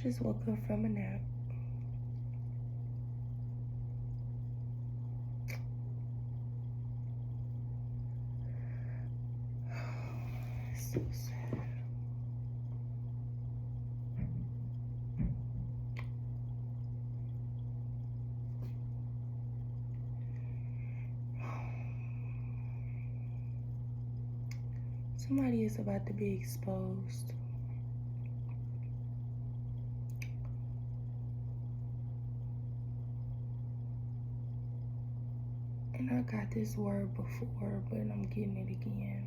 Just woke up from a nap. So sad. Somebody is about to be exposed. And I got this word before, but I'm getting it again.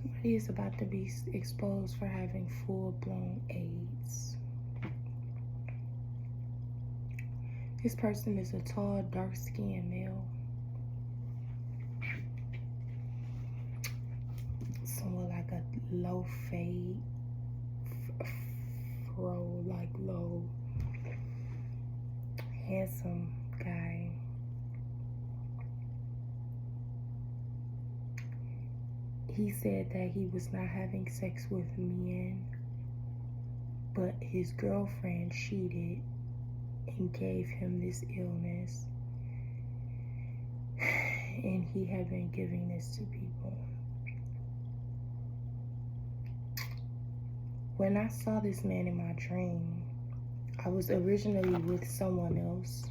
Somebody is about to be exposed for having full-blown AIDS. This person is a tall, dark-skinned male. Someone like a low fade, fro, like low, handsome guy. He said that he was not having sex with men, but his girlfriend cheated and gave him this illness, and he had been giving this to people. When I saw this man in my dream, I was originally with someone else,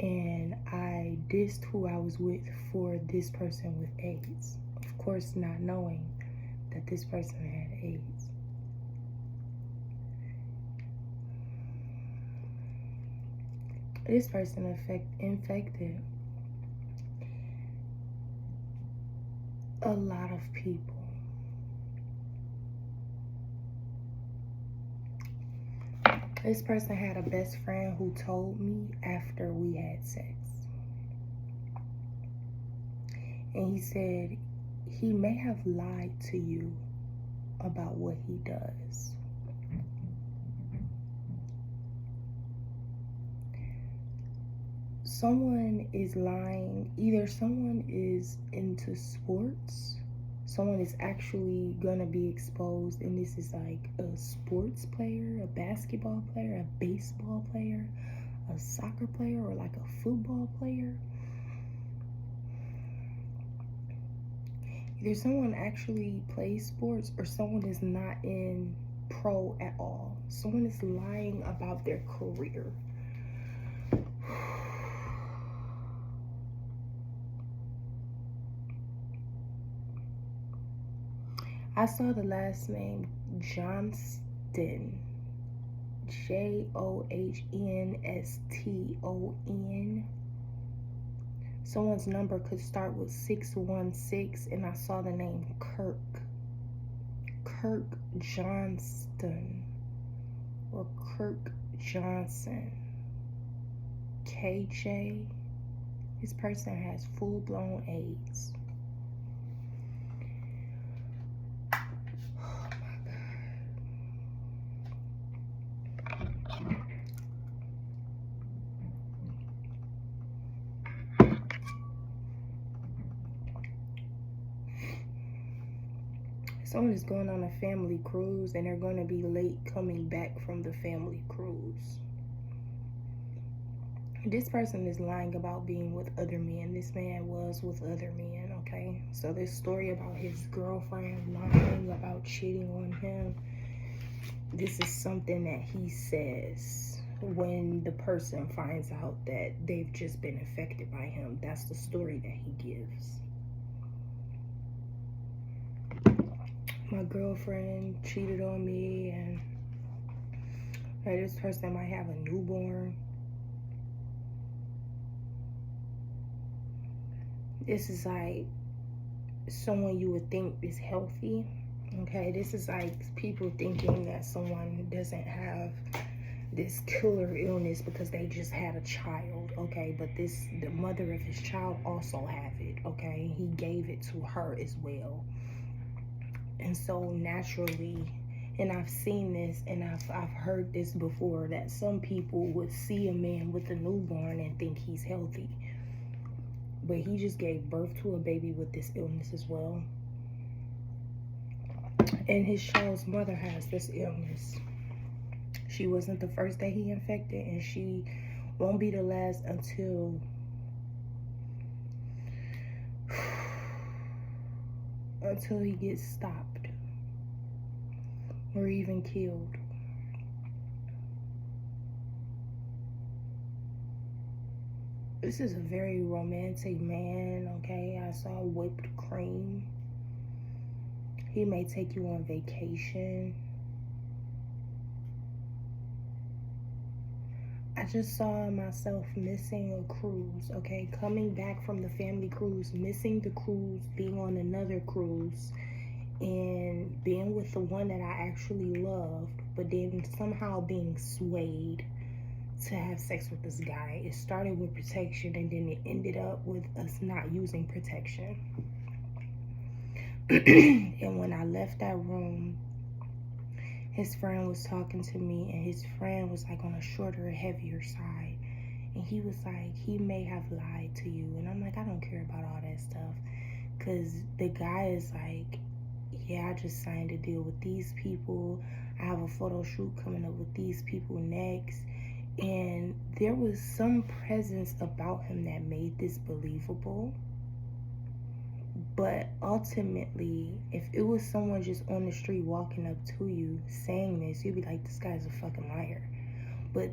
and I dissed who I was with for this person with AIDS. Of course, not knowing that this person had AIDS. This person infected a lot of people. This person had a best friend who told me after we had sex. And he said he may have lied to you about what he does. Someone is lying. Either someone is into sports, someone is actually gonna be exposed, and this is like a sports player, a basketball player, a baseball player, a soccer player, or like a football player. Either someone actually plays sports or someone is not in pro at all. Someone is lying about their career. I saw the last name Johnston, Johnston. Someone's number could start with 616, and I saw the name Kirk Johnston, or Kirk Johnson. KJ. This person has full-blown AIDS. Someone is going on a family cruise, and they're going to be late coming back from the family cruise. This person is lying about being with other men. This man was with other men, okay? So this story about his girlfriend lying about cheating on him, this is something that he says when the person finds out that they've just been affected by him. That's the story that he gives. My girlfriend cheated on me, and this person might have a newborn. This is like someone you would think is healthy, okay? This is like people thinking that someone doesn't have this killer illness because they just had a child, okay? But the mother of his child also have it, okay? He gave it to her as well. And so naturally, and I've seen this and I've heard this before, that some people would see a man with a newborn and think he's healthy. But he just gave birth to a baby with this illness as well. And his child's mother has this illness. She wasn't the first that he infected, and she won't be the last until he gets stopped or even killed. This is a very romantic man, okay? I saw whipped cream. He may take you on vacation. I just saw myself missing a cruise, okay? Coming back from the family cruise, missing the cruise, being on another cruise, and being with the one that I actually loved, but then somehow being swayed to have sex with this guy. It started with protection, and then it ended up with us not using protection. And when I left that room, his friend was talking to me, and his friend was like on a shorter, heavier side. And he was like, he may have lied to you. And I'm like, I don't care about all that stuff. Because the guy is like, yeah, I just signed a deal with these people. I have a photo shoot coming up with these people next. And there was some presence about him that made this believable. But ultimately, if it was someone just on the street walking up to you saying this, you'd be like, this guy's a fucking liar. But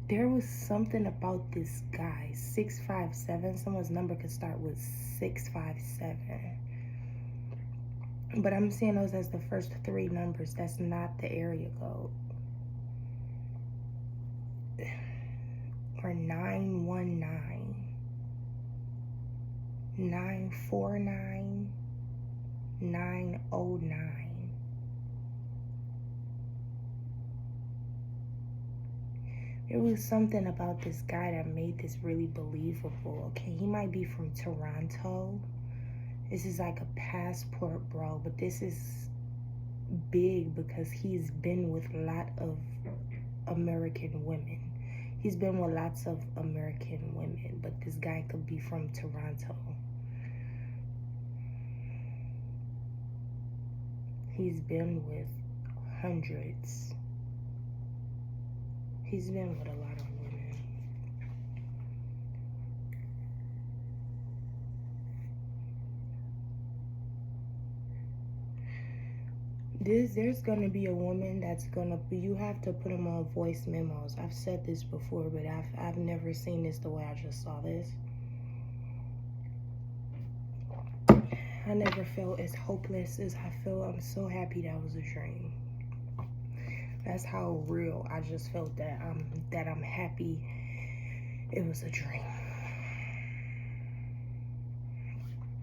there was something about this guy, 6'5'7". Someone's number could start with 6'5'7". But I'm seeing those as the first three numbers. That's not the area code. Or 919. 949 909. There was something about this guy that made this really believable. Okay, he might be from Toronto. This is like a passport, bro, but this is big because he's been with a lot of American women. He's been with lots of American women, but this guy could be from Toronto. He's been with hundreds. He's been with a lot of women. There's gonna be a woman that's gonna, you have to put them on voice memos. I've said this before, but I've never seen this the way I just saw this. I never felt as hopeless as I feel. I'm so happy that was a dream. That's how real I just felt that I'm happy it was a dream.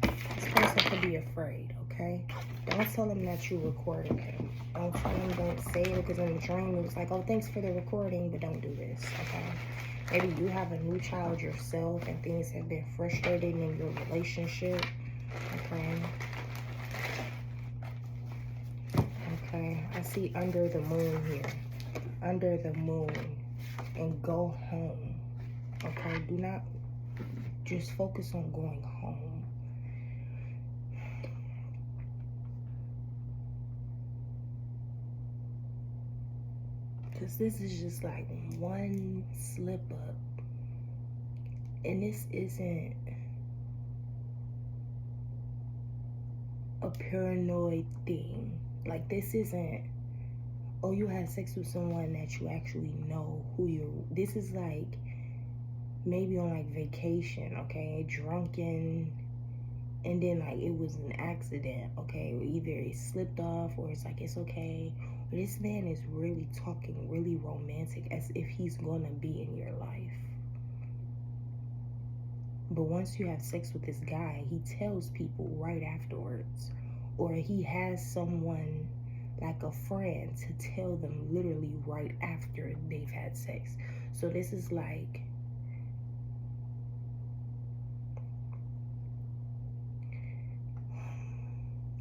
This person could be afraid, okay? Don't tell him that you recorded him. Don't tell him, don't say it, because in the dream it was like, oh, thanks for the recording, but don't do this, okay? Maybe you have a new child yourself and things have been frustrating in your relationship. Okay, I see under the moon here. Under the moon. And go home. Okay, do not just focus on going home. Because this is just like one slip up. And this isn't a paranoid thing. Like, this isn't, oh, you had sex with someone that you actually know who you're, this is like maybe on like vacation, okay, drunken, and then like it was an accident, okay, either it slipped off or it's like it's okay. But this man is really talking really romantic as if he's gonna be in your life. But once you have sex with this guy, he tells people right afterwards. Or he has someone like a friend to tell them literally right after they've had sex. So this is like,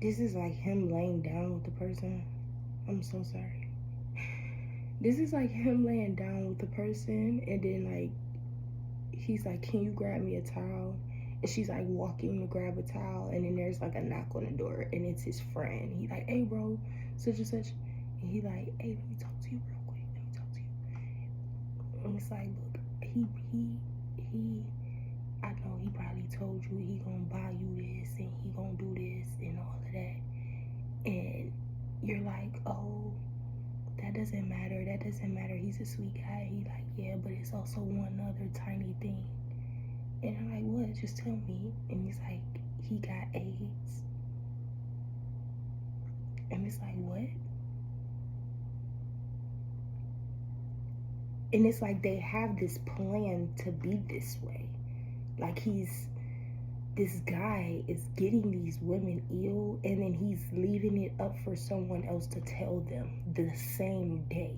this is like him laying down with the person. I'm so sorry. This is like him laying down with the person, and then like he's like, can you grab me a towel? And she's like walking to grab a towel, and then there's like a knock on the door, and it's his friend. He like, hey bro, such and such. And he like, hey, let me talk to you real quick. Let me talk to you. And it's like, look, I know he probably told you he gonna buy you this and he gonna do this and all of that. And you're like, oh, that doesn't matter. That doesn't matter. He's a sweet guy. He like, yeah, but it's also one other tiny thing. And I'm like, what? Just tell me. And he's like, he got AIDS. And it's like, what? And it's like they have this plan to be this way. Like this guy is getting these women ill, and then he's leaving it up for someone else to tell them the same day.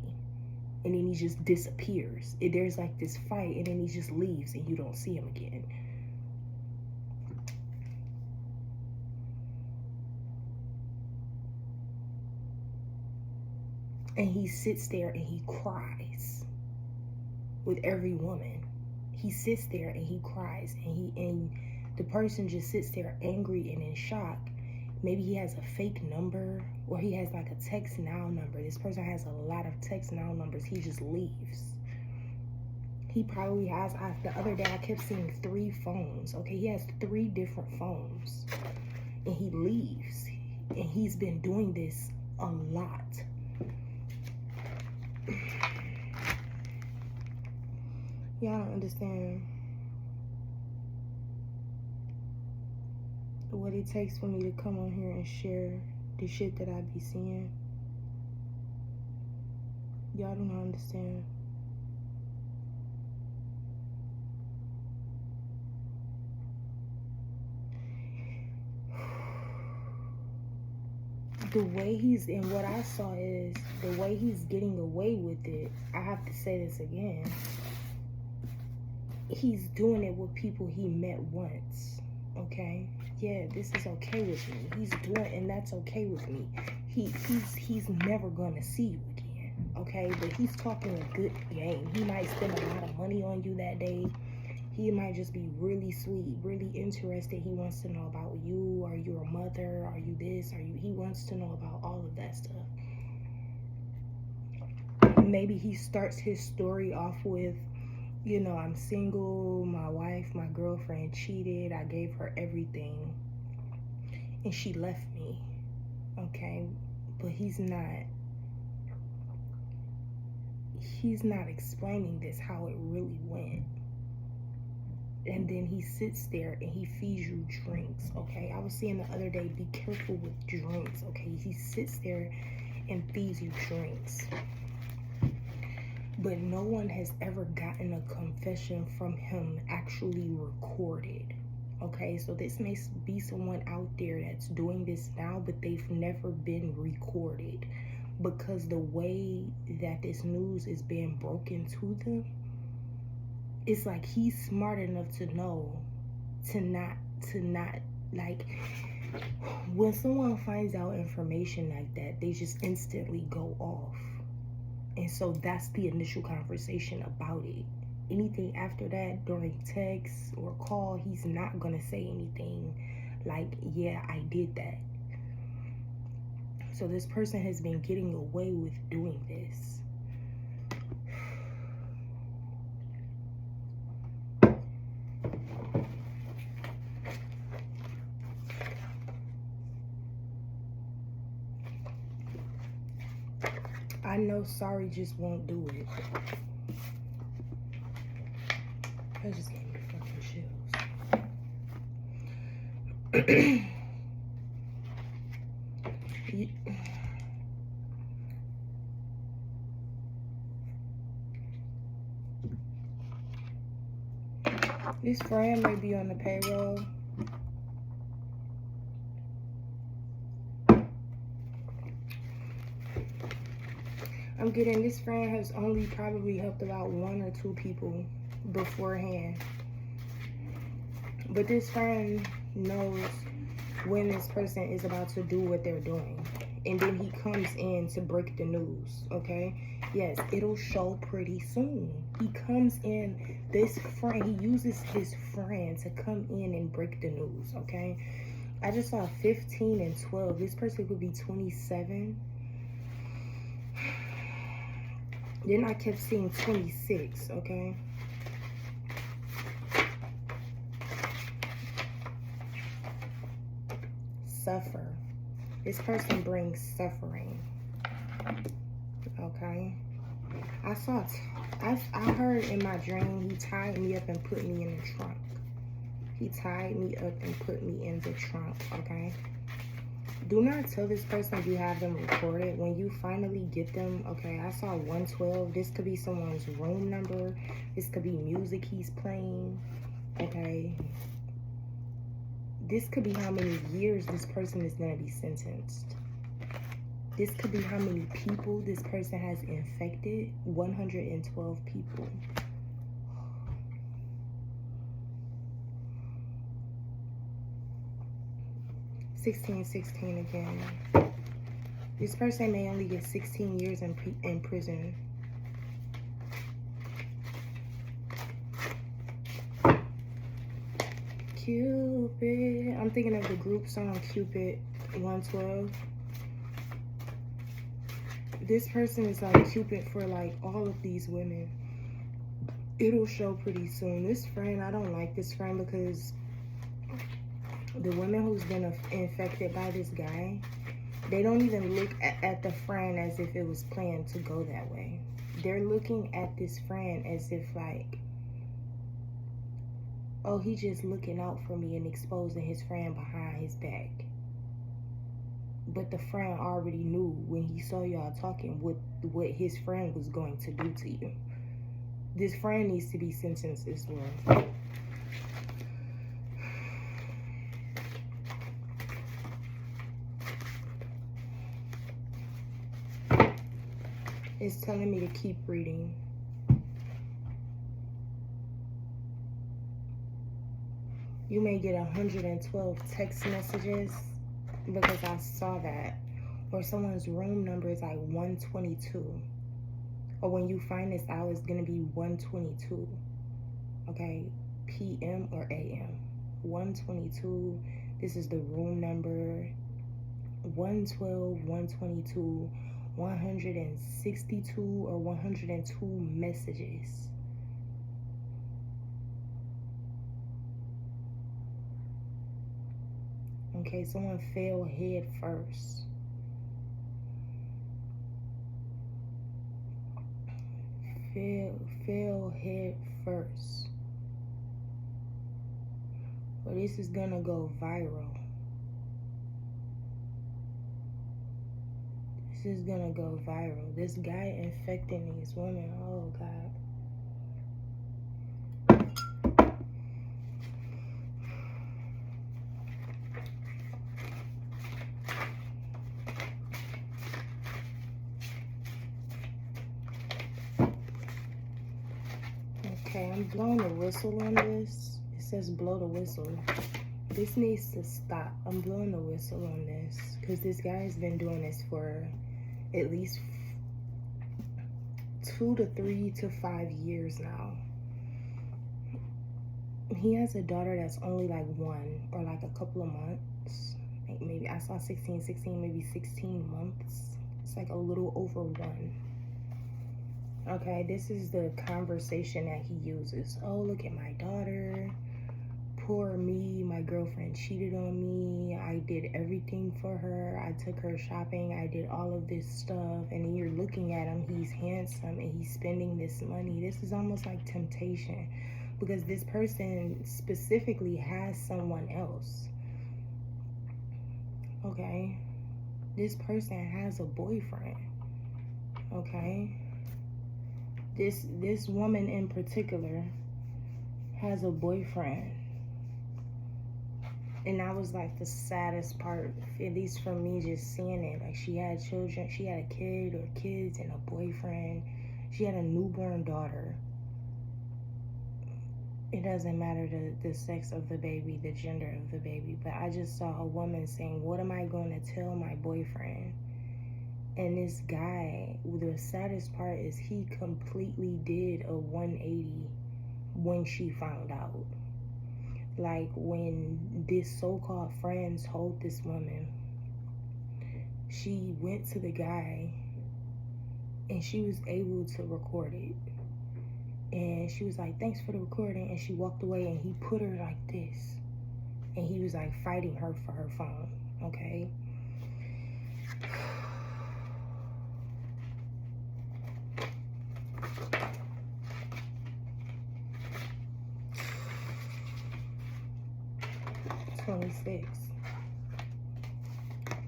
And then he just disappears. There's like this fight, and then he just leaves, and you don't see him again. And he sits there and he cries with every woman. He sits there and he cries, and the person just sits there angry and in shock. Maybe he has a fake number, or he has like a text now number. This person has a lot of text now numbers. He just leaves. He probably has, the other day I kept seeing 3 phones. Okay, he has 3 different phones, and he leaves. And he's been doing this a lot. Y'all don't understand what it takes for me to come on here and share the shit that I be seeing. Y'all do not understand. The way he's, and what I saw is the way he's getting away with it. I have to say this again. He's doing it with people he met once. Okay, yeah, this is okay with me. He's doing, and that's okay with me. He's never gonna see you again. Okay, but he's talking a good game. He might spend a lot of money on you that day. He might just be really sweet, really interested. He wants to know about you. Are you a mother? Are you this? Are you? He wants to know about all of that stuff. Maybe he starts his story off with, you know, I'm single, my wife, my girlfriend cheated, I gave her everything, and she left me, okay? But he's not explaining this, how it really went. And then he sits there and he feeds you drinks, okay? I was saying the other day, be careful with drinks, okay? He sits there and feeds you drinks. But no one has ever gotten a confession from him actually recorded. Okay, so this may be someone out there that's doing this now, but they've never been recorded. Because the way that this news is being broken to them, it's like he's smart enough to know to not like, when someone finds out information like that, they just instantly go off. And so that's the initial conversation about it. Anything after that, during text or call, he's not gonna say anything like, yeah, I did that. So this person has been getting away with doing this. I know sorry just won't do it. That just gave me fucking chills. This friend may be on the payroll. I'm getting, this friend has only probably helped about 1 or 2 people beforehand. But this friend knows when this person is about to do what they're doing. And then he comes in to break the news, okay? Yes, it'll show pretty soon. He comes in This friend, he uses his friend to come in and break the news, okay? I just saw 15 and 12. This person could be 27. Then I kept seeing 26, okay? Suffer. This person brings suffering, okay? I heard in my dream he tied me up and put me in the trunk. He tied me up and put me in the trunk, okay? Do not tell this person you have them recorded. When you finally get them, okay, I saw 112. This could be someone's room number. This could be music he's playing, okay? This could be how many years this person is going to be sentenced. This could be how many people this person has infected. 112 people. $16 again. This person may only get 16 years in prison. Cupid. I'm thinking of the group song Cupid 112. This person is like Cupid for like all of these women. It'll show pretty soon. This friend, I don't like this friend because the women who's been infected by this guy, they don't even look at the friend as if it was planned to go that way. They're looking at this friend as if like, oh, he's just looking out for me and exposing his friend behind his back. But the friend already knew when he saw y'all talking what his friend was going to do to you. This friend needs to be sentenced as well. It's telling me to keep reading. You may get 112 text messages because I saw that. Or someone's room number is like 122. Or when you find this out, it's going to be 122. Okay? PM or AM. 122. This is the room number. 112, 122, 162 or 102 messages. Okay, someone fell head first. Fell head first. Well, this is gonna go viral. This is gonna go viral. This guy infecting these women. Oh God. Okay, I'm blowing the whistle on this. It says blow the whistle. This needs to stop. I'm blowing the whistle on this because this guy has been doing this for at least 2 to 3 to 5 years now. He has a daughter that's only like 1 or like a couple of months. Maybe I saw 16, maybe 16 months. It's like a little over 1. Okay, this is the conversation that he uses. Oh, look at my daughter. Poor me. My girlfriend cheated on me. I did everything for her. I took her shopping. I did all of this stuff. And then you're looking at him. He's handsome and he's spending this money. This is almost like temptation because this person specifically has someone else. Okay? This person has a boyfriend. Okay? This woman in particular has a boyfriend. And that was like the saddest part, at least for me just seeing it. Like she had children, she had a kid or kids and a boyfriend. She had a newborn daughter. It doesn't matter the sex of the baby, the gender of the baby. But I just saw a woman saying, what am I going to tell my boyfriend? And this guy, the saddest part is he completely did a 180 when she found out. Like, when this so-called friend told this woman, she went to the guy and she was able to record it. And she was like, thanks for the recording. And she walked away, and he put her like this. And he was like fighting her for her phone, okay?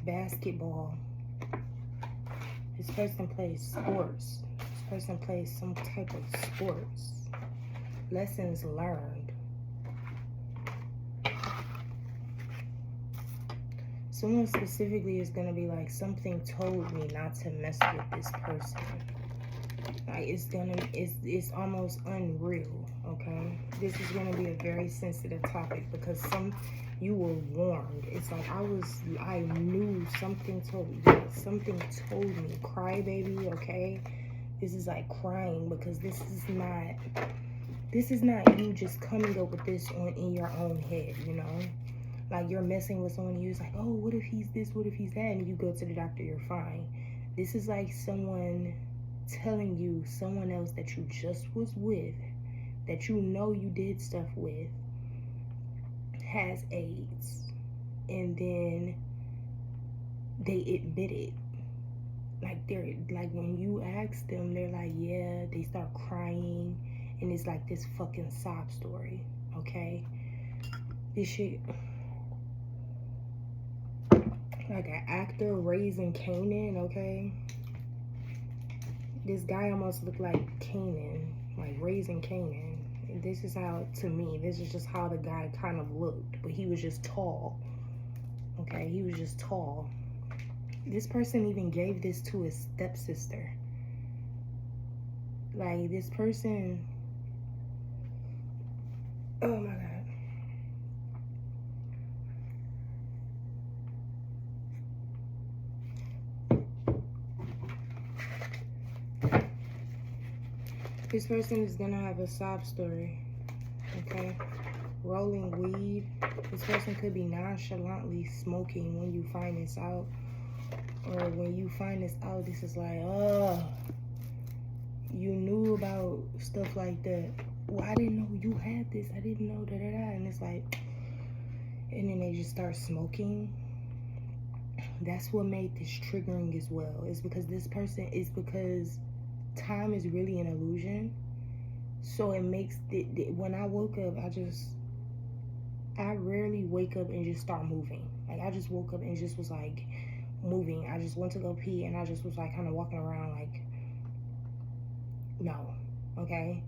Basketball. This person plays sports. This person plays some type of sports. Lessons learned. Someone specifically is gonna be like, something told me not to mess with this person. Like, it's almost unreal, okay? This is gonna be a very sensitive topic because you were warned. It's like I knew something told me. Something told me. Cry, baby, okay? This is like crying because this is not you just coming up with this in your own head, you know? Like, you're messing with someone and you're like, oh, what if he's this, what if he's that? And you go to the doctor, you're fine. This is like someone telling you someone else that you just was with, that you know you did stuff with, has AIDS, and then they admit it. Like, when you ask them, they're like, yeah, they start crying, and it's like this fucking sob story, okay? This shit, like an actor raising Kanan, okay? This guy almost looked like Kanan, like raising Kanan. And this is how, to me, this is just how the guy kind of looked, but he was just tall, okay? He was just tall. This person even gave this to his stepsister. Like, this person, oh my God. This person is gonna have a sob story, okay? Rolling weed. This person could be nonchalantly smoking when you find this out. Or when you find this out, this is like, oh, you knew about stuff like that. Well, I didn't know you had this. I didn't know da-da-da. And it's like, and then they just start smoking. That's what made this triggering as well. It's because time is really an illusion. So it makes when I woke up, I rarely wake up and just start moving. Like, I just woke up and just was like moving. I just went to go pee and I just was like kind of walking around like, no, okay?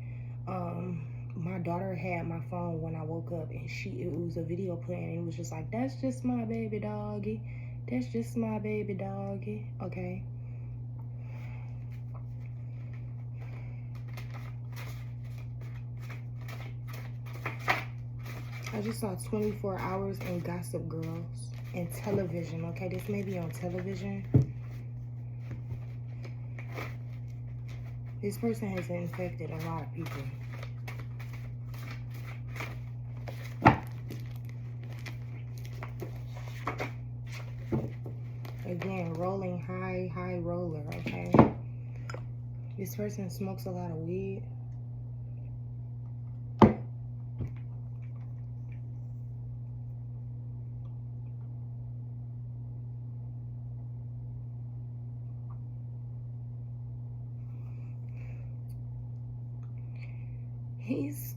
My daughter had my phone when I woke up, and it was a video playing, and it was just like, that's just my baby doggy. That's just my baby doggy, okay? I just saw 24 Hours and Gossip Girls and television, okay? This may be on television. This person has infected a lot of people. Again, rolling high roller, okay? This person smokes a lot of weed.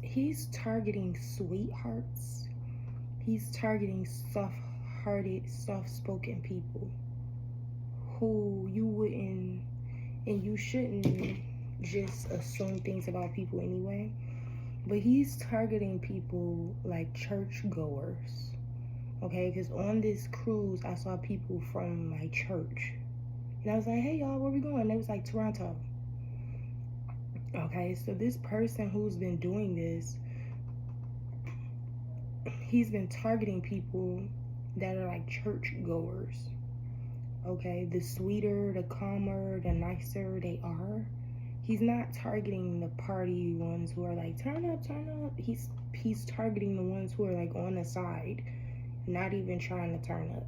He's targeting sweethearts. He's targeting soft-hearted, soft-spoken people who you wouldn't, and you shouldn't just assume things about people anyway. But he's targeting people like churchgoers, okay? Because on this cruise, I saw people from my church. And I was like, hey, y'all, where we going? They was like, Toronto. Okay, so this person who's been doing this, he's been targeting people that are like churchgoers. Okay, the sweeter, the calmer, the nicer they are, He's not targeting the party ones who are like, turn up, turn up. He's targeting the ones who are like on the side, not even trying to turn up.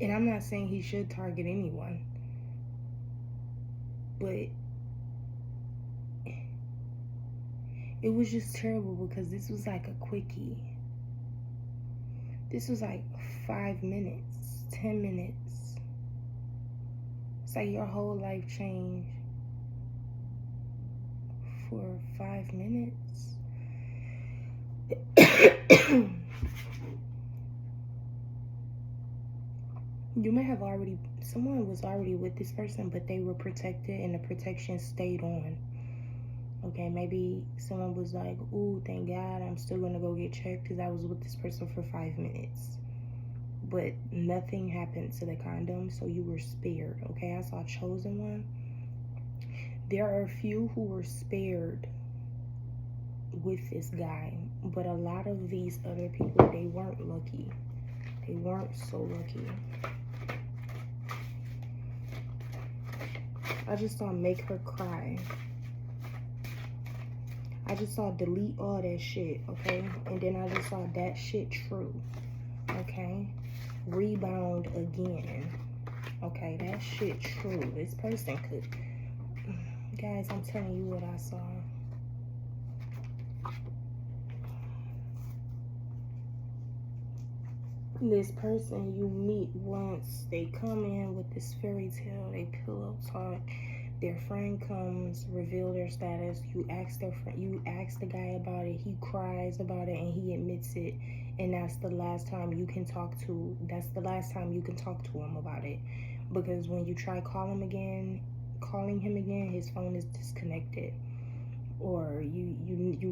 And I'm not saying he should target anyone, but it was just terrible because this was like a quickie. This was like 5 minutes, 10 minutes. It's like your whole life changed for 5 minutes. You may have already, someone was already with this person, but they were protected and the protection stayed on. Okay, maybe someone was like, ooh, thank God, I'm still gonna go get checked because I was with this person for 5 minutes. But nothing happened to the condom, so you were spared. Okay, I saw chosen one. There are a few who were spared with this guy, but a lot of these other people, they weren't lucky. They weren't so lucky. I just saw make her cry. I just saw delete all that shit, okay? And then I just saw that shit true, okay? Rebound again, okay? That shit true. This person could... Guys, I'm telling you what I saw. This person you meet once, they come in with this fairy tale, they pillow talk, their friend comes, reveal their status, you ask their friend, you ask the guy about it, he cries about it and he admits it, and that's the last time you can talk to him about it. Because when you try calling him again, his phone is disconnected. Or you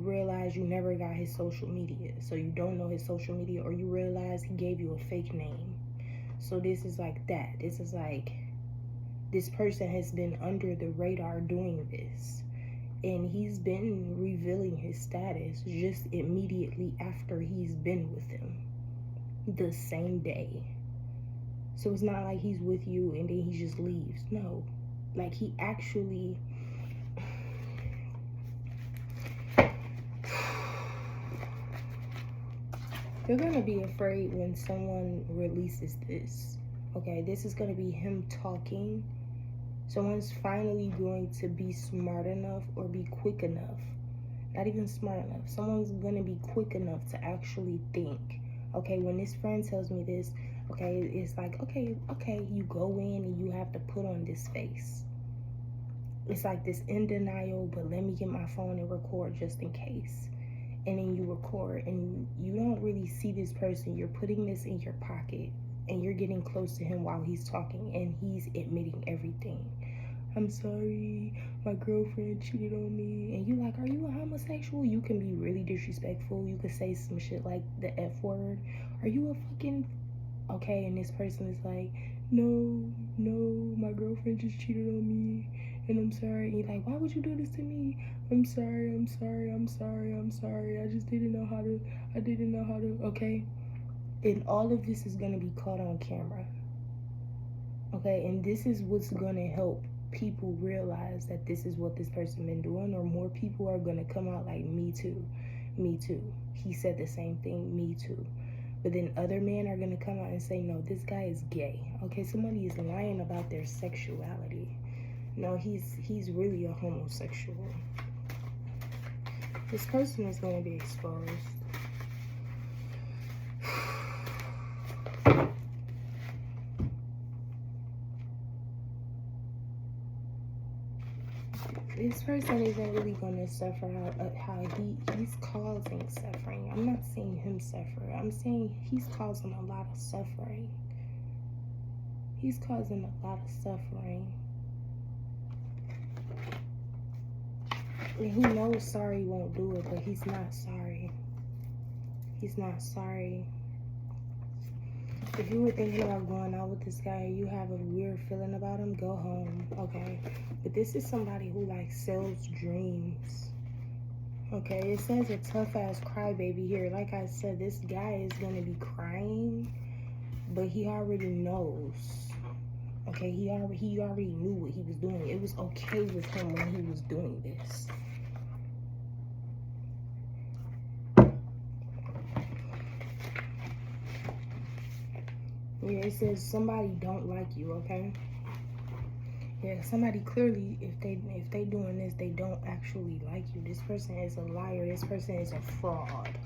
realize you never got his social media, so you don't know his social media, or you realize he gave you a fake name. So this is like that. This is like, this person has been under the radar doing this, and he's been revealing his status just immediately after he's been with him the same day. So it's not like he's with you and then he just leaves. No, like he actually... You're gonna be afraid when someone releases this. Okay, this is gonna be him talking. Someone's finally going to be smart enough or be quick enough. Not even smart enough. Someone's gonna be quick enough to actually think. Okay, when this friend tells me this, okay, it's like, okay, you go in and you have to put on this face. It's like this in denial, but let me get my phone and record just in case. And then you record and you don't really see this person. You're putting this in your pocket and you're getting close to him while he's talking and he's admitting everything. I'm sorry, my girlfriend cheated on me. And you're like, are you a homosexual? You can be really disrespectful. You could say some shit like the F word. Are you a fucking... Okay, and this person is like, no, my girlfriend just cheated on me. And I'm sorry. And you're like, why would you do this to me? I'm sorry. I just didn't know how to, okay? And all of this is going to be caught on camera. Okay, and this is what's going to help people realize that this is what this person been doing, or more people are going to come out like, me too. He said the same thing, me too. But then other men are going to come out and say, no, this guy is gay. Okay, somebody is lying about their sexuality. No, he's really a homosexual. This person is going to be exposed. This person isn't really going to suffer how he's causing suffering. I'm not saying him suffer. I'm saying he's causing a lot of suffering. He's causing a lot of suffering. And he knows sorry won't do it, but he's not sorry. He's not sorry. If you were thinking about going out with this guy, you have a weird feeling about him, go home, okay? But this is somebody who, like, sells dreams, okay? It says a tough-ass crybaby here. Like I said, this guy is going to be crying, but he already knows, Okay, he already knew what he was doing. It was okay with him when he was doing this. Yeah, it says somebody don't like you, okay? Yeah, somebody clearly, if they doing this, they don't actually like you. This person is a liar. This person is a fraud.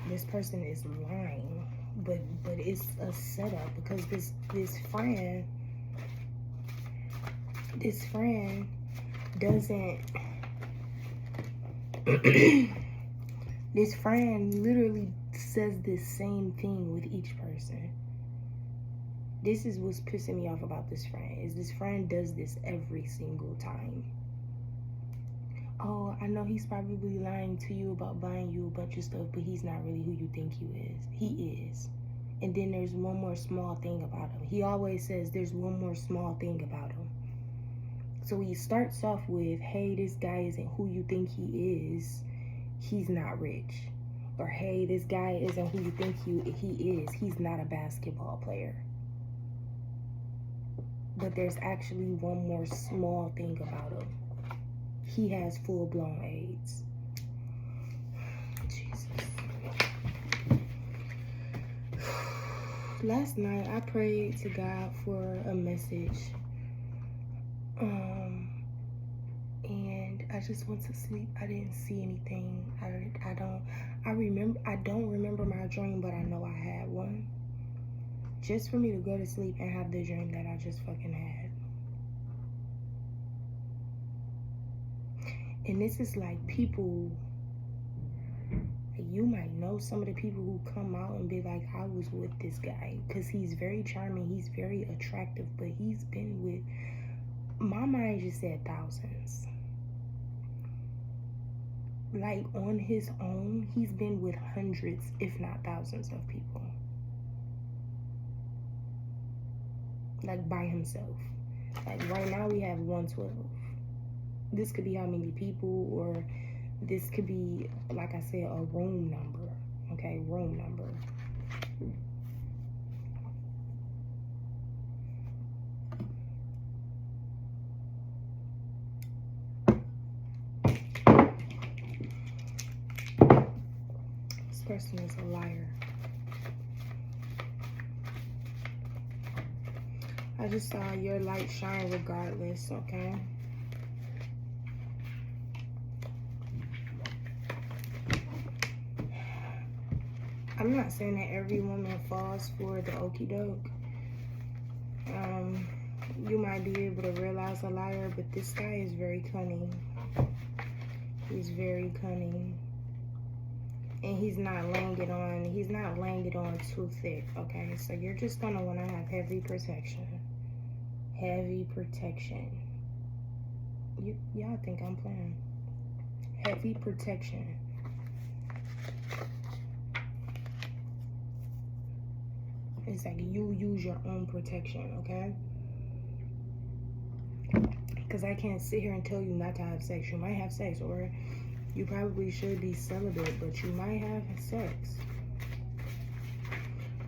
This person is lying. But it's a setup, because this friend doesn't this friend literally says the same thing with each person. This is what's pissing me off about this friend, is this friend does this every single time. Oh, I know he's probably lying to you about buying you a bunch of stuff, but he's not really who you think he is. And then there's one more small thing about him. He always says there's one more small thing about him. So he starts off with, hey, this guy isn't who you think he is. He's not rich. Or, hey, this guy isn't who you think he is. He's not a basketball player. But there's actually one more small thing about him. He has full-blown AIDS. Jesus. Last night, I prayed to God for a message. And I just went to sleep. I didn't see anything. I don't remember my dream, but I know I had one. Just for me to go to sleep and have the dream that I just fucking had. And this is like people, you might know some of the people who come out and be like, I was with this guy, because he's very charming, he's very attractive, but he's been with, my mind just said thousands. Like, on his own, he's been with hundreds, if not thousands of people. Like, by himself. Like, right now we have 112. This could be how many people, or this could be, like I said, a room number. Okay, room number. This person is a liar. I just saw your light shine regardless, okay? I'm not saying that every woman falls for the okie doke. You might be able to realize a liar, but this guy is very cunning. He's very cunning. And he's not laying it on too thick, okay? So you're just gonna wanna have heavy protection. Heavy protection. Y'all think I'm playing. Heavy protection. It's like you use your own protection, okay? Because I can't sit here and tell you not to have sex. You might have sex, or you probably should be celibate, but you might have sex.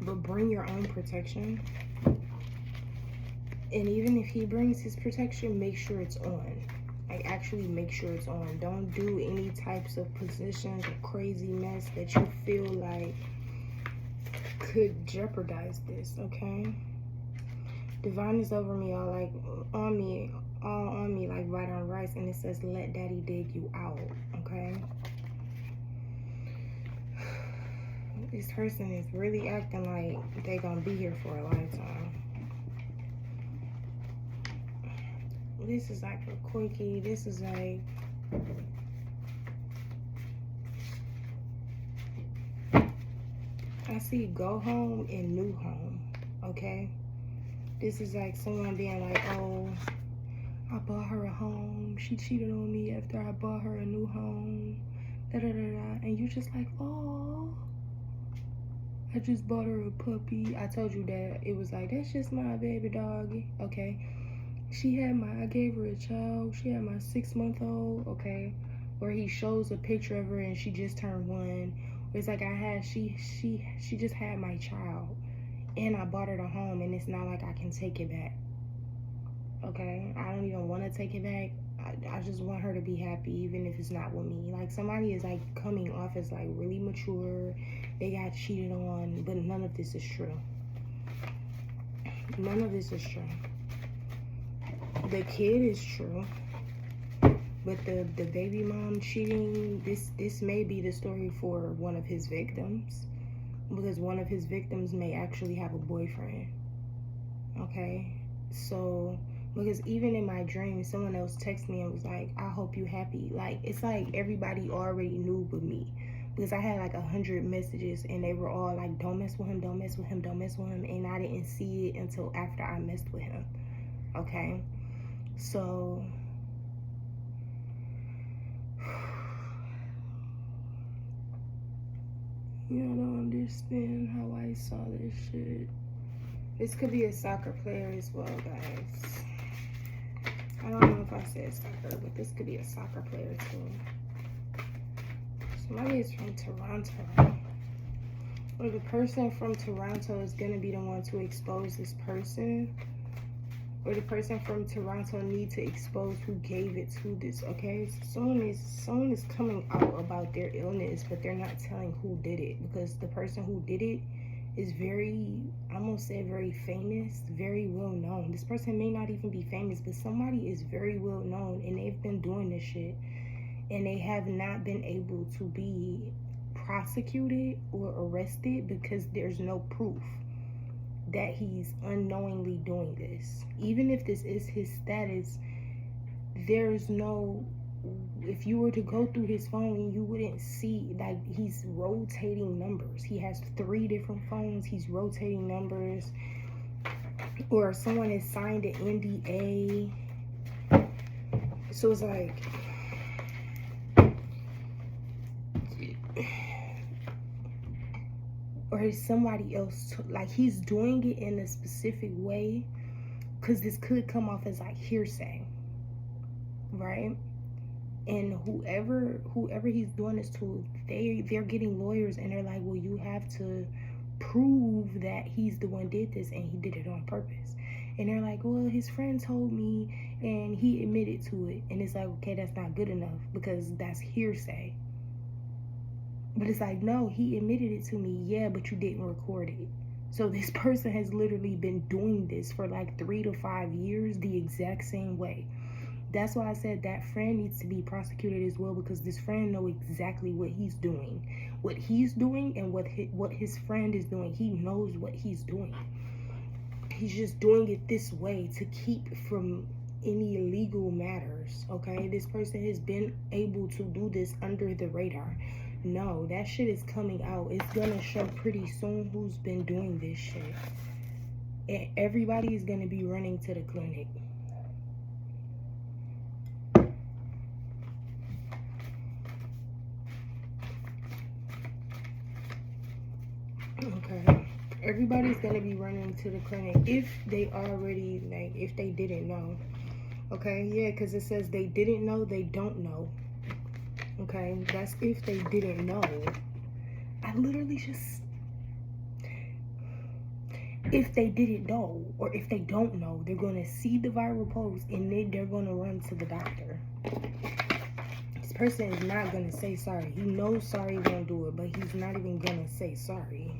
But bring your own protection. And even if he brings his protection, make sure it's on. Like, actually make sure it's on. Don't do any types of positions or crazy mess that you feel like could jeopardize this, okay? Divine is over me, all like on me, like right on rice, and it says, let daddy dig you out, okay? This person is really acting like they gonna be here for a lifetime. This is like a quickie. This is like, I see go home and new home, okay? This is like someone being like, oh, I bought her a home. She cheated on me after I bought her a new home. Da-da-da-da. And you're just like, oh, I just bought her a puppy. I told you that. It was like, that's just my baby doggy, okay? I gave her a child. She had my 6-month-old, okay? Where he shows a picture of her and she just turned 1. It's like she just had my child. And I bought her the home, and it's not like I can take it back. Okay? I don't even want to take it back. I just want her to be happy, even if it's not with me. Like, somebody is like coming off as like really mature. They got cheated on, but none of this is true. None of this is true. The kid is true, but the baby mom cheating, this may be the story for one of his victims, because one of his victims may actually have a boyfriend. Okay? So, because even in my dream, someone else texted me and was like, I hope you happy. Like, it's like everybody already knew but me. Because I had like 100 messages, and they were all like, don't mess with him, don't mess with him, don't mess with him. And I didn't see it until after I messed with him. Okay? So, you don't understand how I saw this shit. This could be a soccer player as well, guys. I don't know if I said soccer, but this could be a soccer player too. Somebody is from Toronto. Or the person from Toronto is going to be the one to expose this person. Or the person from Toronto need to expose who gave it to this, okay? Someone is coming out about their illness, but they're not telling who did it, because the person who did it is very, I almost say very famous, very well known. This person may not even be famous, but somebody is very well known, and they've been doing this shit, and they have not been able to be prosecuted or arrested because there's no proof that he's unknowingly doing this. Even if this is his status, there's no, if you were to go through his phone, you wouldn't see, like, he's rotating numbers. He has 3 different phones. He's rotating numbers. Or someone has signed an NDA. So it's like, or is somebody else, like, he's doing it in a specific way, because this could come off as like hearsay, right? And whoever he's doing this to, they're getting lawyers, and they're like, well, you have to prove that he's the one did this and he did it on purpose. And they're like, well, his friend told me and he admitted to it. And it's like, okay, that's not good enough, because that's hearsay. But it's like, no, he admitted it to me. Yeah, but you didn't record it. So this person has literally been doing this for like 3 to 5 years the exact same way. That's why I said that friend needs to be prosecuted as well, because this friend knows exactly what he's doing. What he's doing and what his friend is doing. He knows what he's doing. He's just doing it this way to keep from any illegal matters, okay? This person has been able to do this under the radar. No, that shit is coming out. It's gonna show pretty soon who's been doing this shit. And everybody is gonna be running to the clinic. Okay. Everybody's gonna be running to the clinic if they already, like, if they didn't know. Okay, yeah, because it says they didn't know, they don't know. Okay, that's if they didn't know. I literally just, if they didn't know, or if they don't know, they're going to see the viral post and then they're going to run to the doctor. This person is not going to say sorry. He knows sorry won't do it, but he's not even going to say sorry.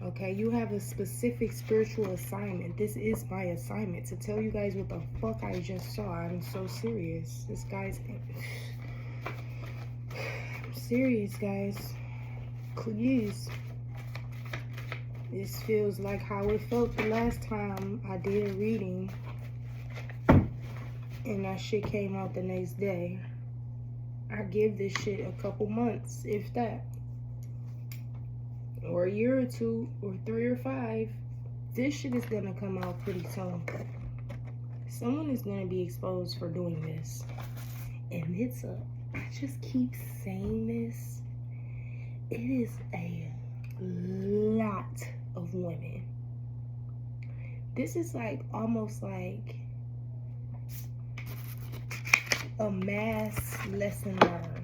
Okay, you have a specific spiritual assignment. This is my assignment, to tell you guys what the fuck I just saw. I'm so serious. This guy's... I'm serious, guys. Please. This feels like how it felt the last time I did a reading, and that shit came out the next day. I give this shit a couple months, if that. Or a year or 2, or 3 or 5. This shit is gonna come out pretty soon. Someone is gonna be exposed for doing this. And it's a, I just keep saying this, it is a lot of women. This is like almost like a mass lesson learned.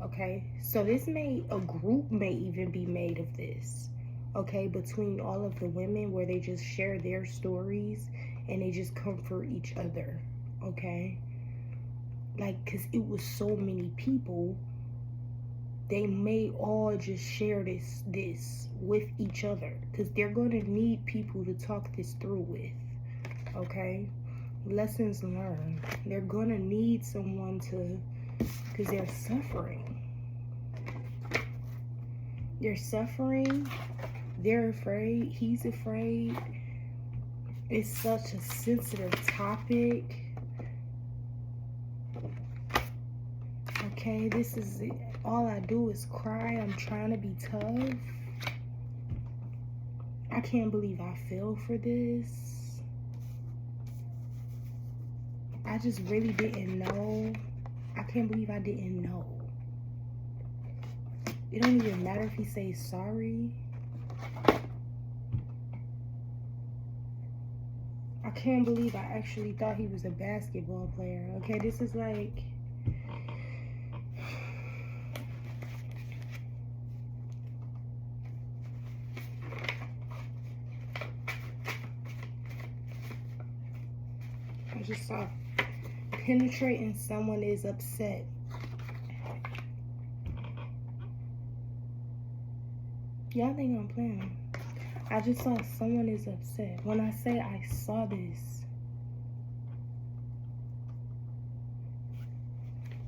Okay, so this a group may even be made of this. okay, between all of the women, where they just share their stories and they just comfort each other, okay? Like, because it was so many people, they may all just share this with each other, because they're going to need people to talk this through with, okay? Lessons learned. They're going to need someone to, because they're suffering. They're suffering. They're afraid. He's afraid. It's such a sensitive topic. Okay, this is it. All I do is cry. I'm trying to be tough. I can't believe I fell for this. I just really didn't know. I can't believe I didn't know. It don't even matter if he says sorry. I can't believe I actually thought he was a basketball player. Okay, this is like... I just saw penetrating someone is upset. Y'all think I'm playing. I just saw someone is upset. When I say I saw this,